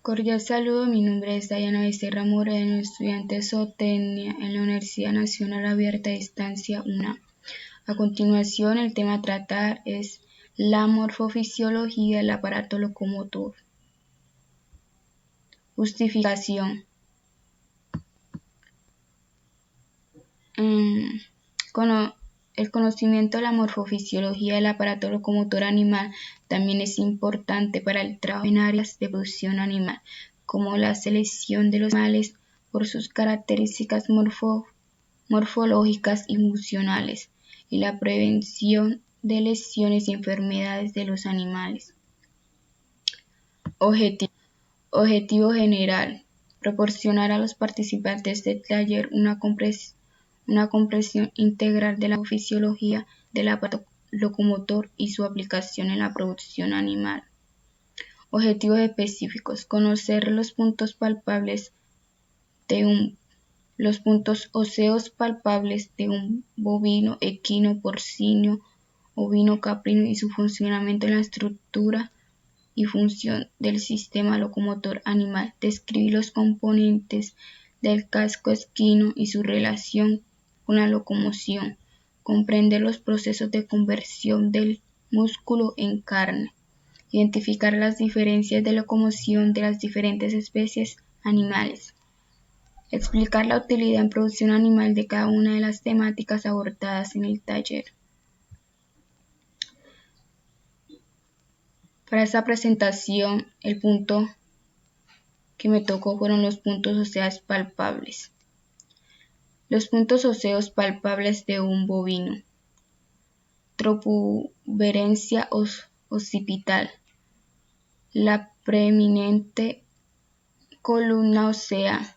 Cordial saludo, mi nombre es Dayana Becerra Moreno, estudiante de Zootecnia en la Universidad Nacional Abierta de Distancia UNAM. A continuación, el tema a tratar es la morfofisiología del aparato locomotor. Justificación. El conocimiento de la morfofisiología del aparato locomotor animal también es importante para el trabajo en áreas de producción animal, como la selección de los animales por sus características morfológicas y funcionales, y la prevención de lesiones y enfermedades de los animales. Objetivo general: proporcionar a los participantes del taller una comprensión integral de la fisiología del aparato locomotor y su aplicación en la producción animal. Objetivos específicos: conocer los puntos óseos palpables de un bovino, equino, porcino, ovino, caprino y su funcionamiento en la estructura y función del sistema locomotor animal. Describir los componentes del casco equino y su relación con la locomoción. Comprender los procesos de conversión del músculo en carne. Identificar las diferencias de locomoción de las diferentes especies animales. Explicar la utilidad en producción animal de cada una de las temáticas abordadas en el taller. Para esta presentación, el punto que me tocó fueron los puntos óseos palpables. Los puntos óseos palpables de un bovino. Protuberancia occipital. La preeminente columna ósea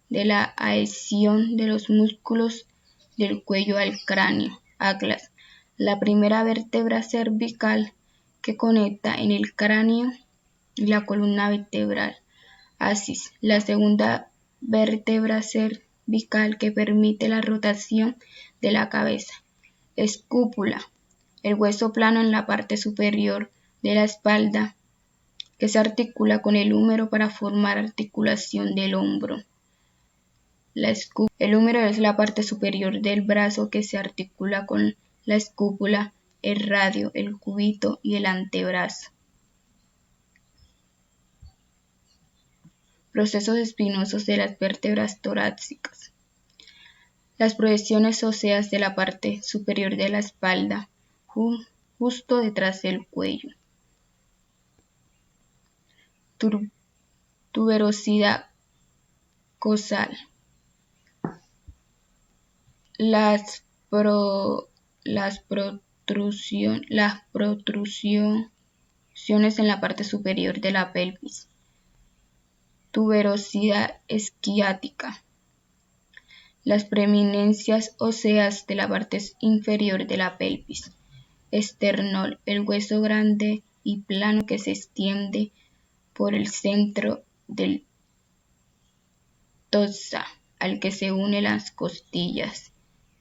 de la adhesión de los músculos del cuello al cráneo. Atlas. La primera vértebra cervical que conecta en el cráneo y la columna vertebral. Axis. La segunda vértebra cervical que permite la rotación de la cabeza. Escúpula. El hueso plano en la parte superior de la espalda que se articula con el húmero para formar articulación del hombro. El húmero es la parte superior del brazo que se articula con la escúpula, el radio, el cúbito y el antebrazo. Procesos espinosos de las vértebras torácicas. Las proyecciones óseas de la parte superior de la espalda, justo detrás del cuello. Tuberosidad cosal. Las protrusiones en la parte superior de la pelvis. Tuberosidad esquiática. Las preeminencias óseas de la parte inferior de la pelvis. Esternón, el hueso grande y plano que se extiende por el centro del toxa al que se unen las costillas.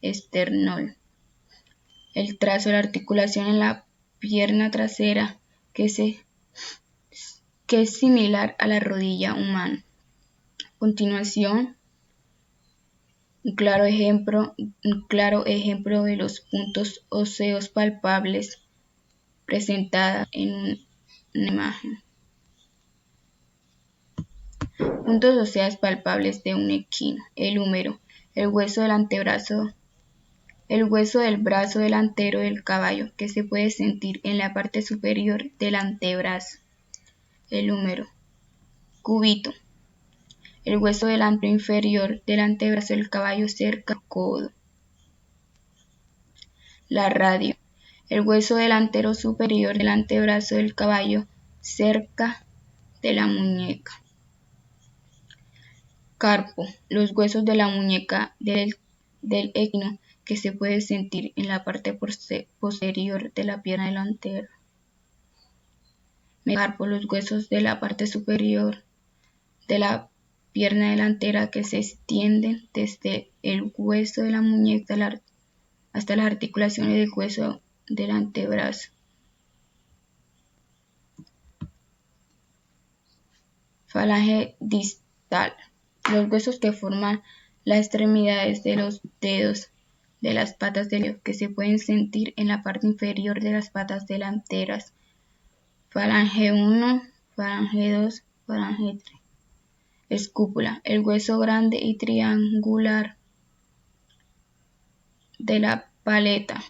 Esternón. El trazo de la articulación en la pierna trasera que es similar a la rodilla humana. A continuación, un claro ejemplo de los puntos óseos palpables presentada en una imagen. Puntos óseos palpables de un equino. El húmero, el hueso del brazo delantero del caballo que se puede sentir en la parte superior del antebrazo. El húmero. Cúbito. El hueso delantero inferior del antebrazo del caballo cerca al codo. La radio. El hueso delantero superior del antebrazo del caballo cerca de la muñeca. Carpo. Los huesos de la muñeca del equino que se puede sentir en la parte posterior de la pierna delantera. Metacarpo. Los huesos de la parte superior de la pierna delantera que se extienden desde el hueso de la muñeca hasta las articulaciones del hueso del antebrazo. Falange distal. Los huesos que forman las extremidades de los dedos de las patas delanteras que se pueden sentir en la parte inferior de las patas delanteras. Falange 1, falange 2, falange 3. Escúpula. El hueso grande y triangular de la paleta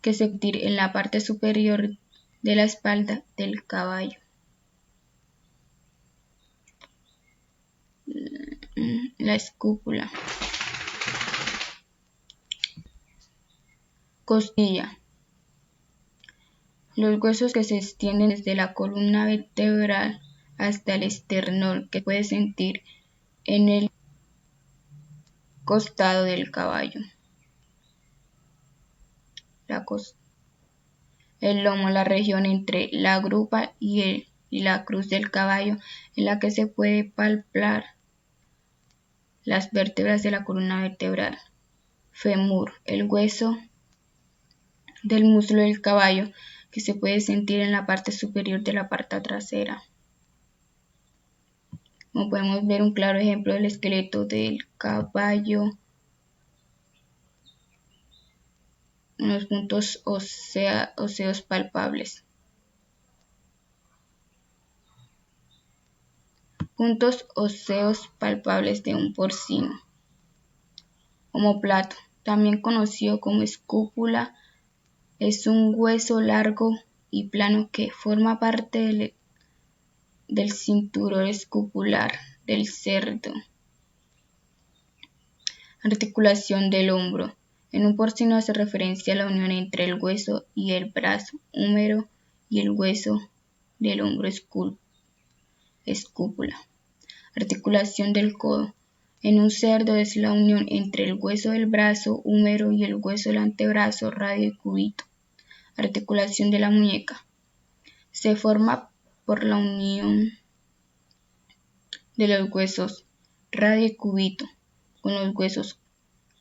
que se puede sentir en la parte superior de la espalda del caballo. La escúpula. Costilla. Los huesos que se extienden desde la columna vertebral hasta el esternón que puede sentir en el costado del caballo. El lomo, la región entre la grupa y la cruz del caballo, en la que se puede palpar las vértebras de la columna vertebral. Fémur, el hueso del muslo del caballo, que se puede sentir en la parte superior de la parte trasera. Como podemos ver, un claro ejemplo del esqueleto del caballo, unos puntos óseos palpables. Puntos óseos palpables de un porcino. Omóplato, también conocido como escúpula, es un hueso largo y plano que forma parte del cinturón escupular del cerdo. Articulación del hombro. En un porcino hace referencia a la unión entre el hueso y el brazo húmero y el hueso del hombro escúpula. Articulación del codo. En un cerdo es la unión entre el hueso del brazo húmero y el hueso del antebrazo radio y cúbito. Articulación de la muñeca. Se forma por la unión de los huesos radio y cúbito con los huesos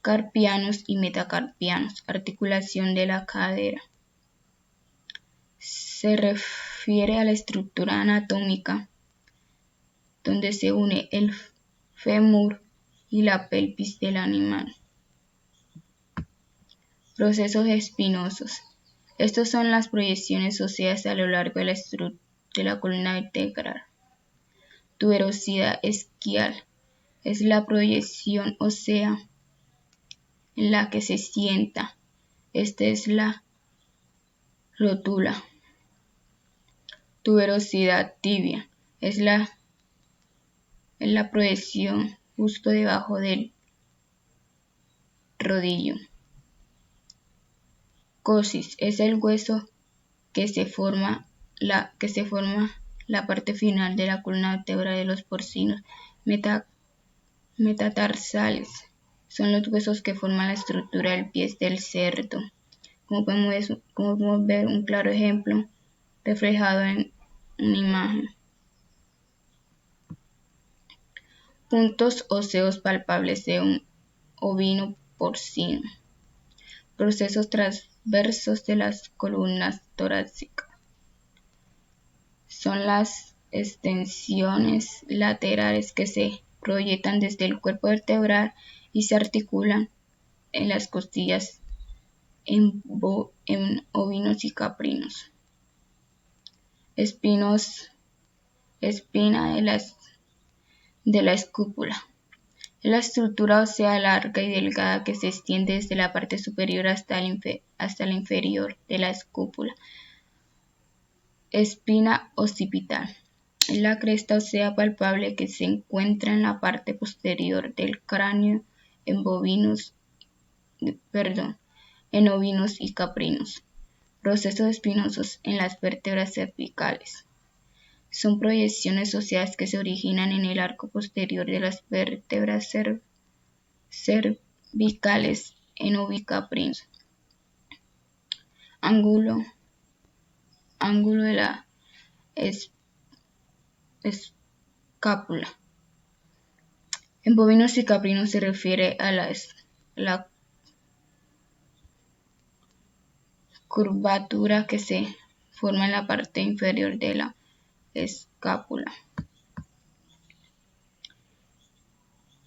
carpianos y metacarpianos. Articulación de la cadera. Se refiere a la estructura anatómica donde se une el fémur y la pelvis del animal. Procesos espinosos. Estos son las proyecciones óseas a lo largo de la columna vertebral. Tuberosidad isquial es la proyección ósea en la que se sienta. Esta es la rótula. Tuberosidad tibia es la proyección justo debajo del rodillo. Coxis es el hueso que se forma la parte final de la columna vertebral de los porcinos. Metatarsales son los huesos que forman la estructura del pie del cerdo. Como podemos ver, un claro ejemplo reflejado en una imagen. Puntos óseos palpables de un ovino porcino. Procesos transversos de las columnas torácicas. Son las extensiones laterales que se proyectan desde el cuerpo vertebral y se articulan en las costillas en ovinos y caprinos. Espina de la escúpula. Es la estructura ósea larga y delgada que se extiende desde la parte superior hasta la inferior de la escúpula. Espina occipital. Es la cresta ósea palpable que se encuentra en la parte posterior del cráneo en ovinos y caprinos. Procesos espinosos en las vértebras cervicales. Son proyecciones óseas que se originan en el arco posterior de las vértebras cervicales en ovicaprinos. Ángulo de la escápula. En bovinos y caprinos se refiere a la curvatura que se forma en la parte inferior de la escápula.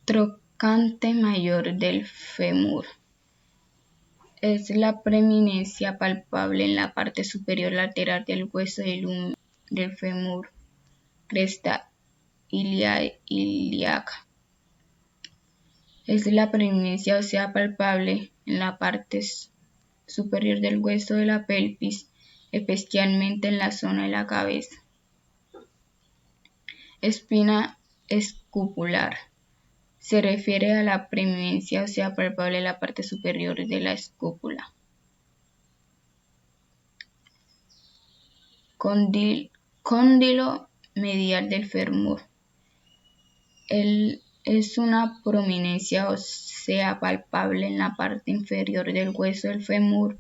trocante mayor del fémur. Es la preeminencia palpable en la parte superior lateral del hueso del fémur, cresta ilíaca. Es la preeminencia ósea palpable en la parte superior del hueso de la pelvis, especialmente en la zona de la cabeza. Espina escupular. Se refiere a la preeminencia ósea palpable en la parte superior de la escápula. Cóndilo medial del fémur. Es una prominencia ósea palpable en la parte inferior del hueso del fémur,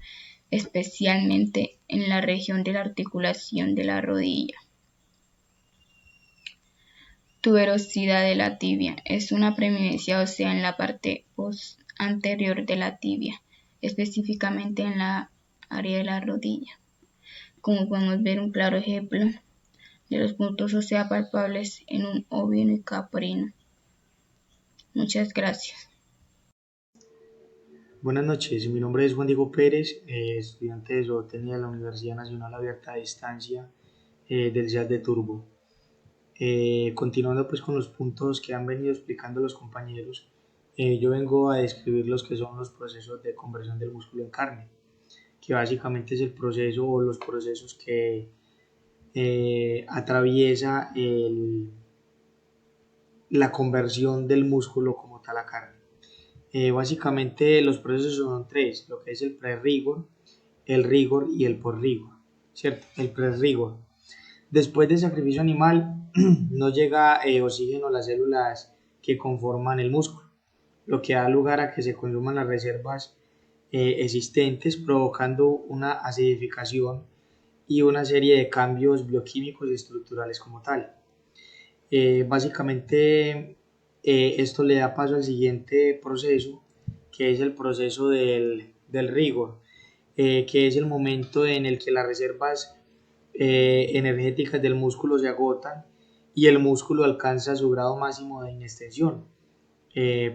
especialmente en la región de la articulación de la rodilla. Tuberosidad de la tibia. Es una preeminencia ósea en la parte anterior de la tibia, específicamente en la área de la rodilla. Como podemos ver, un claro ejemplo de los puntos óseos palpables en un ovino y caprino. Muchas gracias. Buenas noches, mi nombre es Juan Diego Pérez, estudiante de zootecnia de la Universidad Nacional Abierta a Distancia del CEAD de Turbo. Continuando pues con los puntos que han venido explicando los compañeros, yo vengo a describir los que son los procesos de conversión del músculo en carne, que básicamente es el proceso o los procesos que atraviesa la conversión del músculo como tal a carne. Básicamente los procesos son tres, lo que es el pre-rigor, el rigor y el post-rigor, ¿cierto? El pre-rigor. Después del sacrificio animal no llega oxígeno a las células que conforman el músculo, lo que da lugar a que se consuman las reservas existentes, provocando una acidificación y una serie de cambios bioquímicos y estructurales como tal. Básicamente esto le da paso al siguiente proceso, que es el proceso del rigor, que es el momento en el que las reservas energéticas del músculo se agotan y el músculo alcanza su grado máximo de inextensión,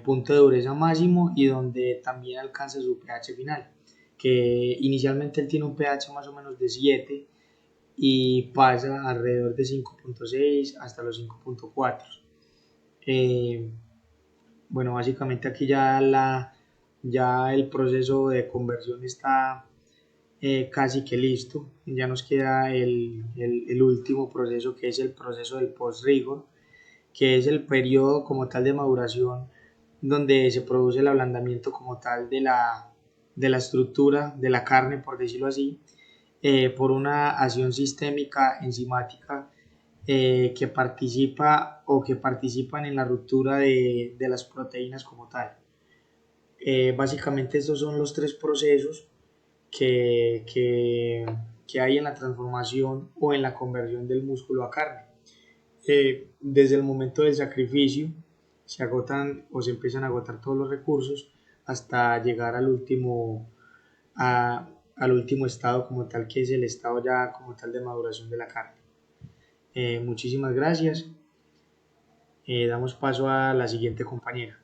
punto de dureza máximo, y donde también alcanza su pH final, que inicialmente él tiene un pH más o menos de 7 y pasa alrededor de 5.6 hasta los 5.4. Bueno, básicamente aquí ya el proceso de conversión está casi que listo. Ya nos queda el último proceso, que es el proceso del post-rigor, que es el periodo como tal de maduración donde se produce el ablandamiento como tal de la estructura de la carne, por decirlo así, por una acción sistémica enzimática que participa o que participan en la ruptura de las proteínas como tal. Básicamente estos son los tres procesos que hay en la transformación o en la conversión del músculo a carne. Desde el momento del sacrificio se agotan o se empiezan a agotar todos los recursos hasta llegar al último estado como tal, que es el estado ya como tal de maduración de la carne. Muchísimas gracias. Damos paso a la siguiente compañera.